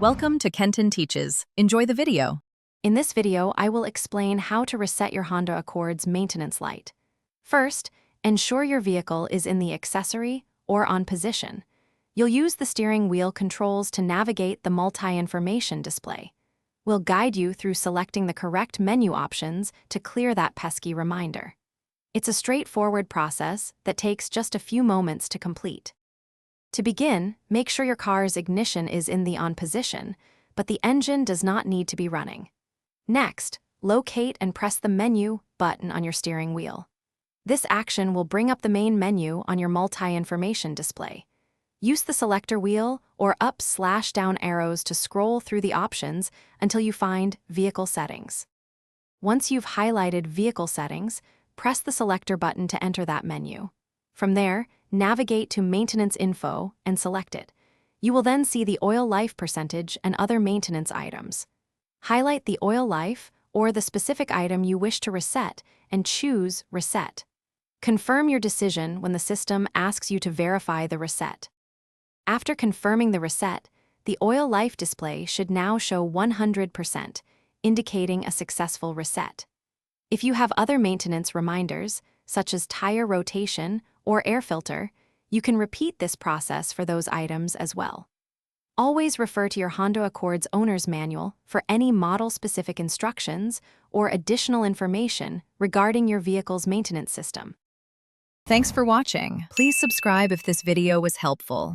Welcome to Kenton Teaches. Enjoy the video. In this video, I will explain how to reset your Honda Accord's maintenance light. First, ensure your vehicle is in the accessory or on position. You'll use the steering wheel controls to navigate the multi-information display. We'll guide you through selecting the correct menu options to clear that pesky reminder. It's a straightforward process that takes just a few moments to complete. To begin, make sure your car's ignition is in the on position, but the engine does not need to be running. Next, locate and press the menu button on your steering wheel. This action will bring up the main menu on your multi-information display. Use the selector wheel or up/down arrows to scroll through the options until you find Vehicle Settings. Once you've highlighted Vehicle Settings, press the selector button to enter that menu. From there, navigate to Maintenance Info and select it. You will then see the oil life percentage and other maintenance items. Highlight the oil life or the specific item you wish to reset and choose Reset. Confirm your decision when the system asks you to verify the reset. After confirming the reset, the oil life display should now show 100%, indicating a successful reset. If you have other maintenance reminders, such as tire rotation or air filter, you can repeat this process for those items as well. Always refer to your Honda Accord's owner's manual for any model-specific instructions or additional information regarding your vehicle's maintenance system. Thanks for watching. Please subscribe if this video was helpful.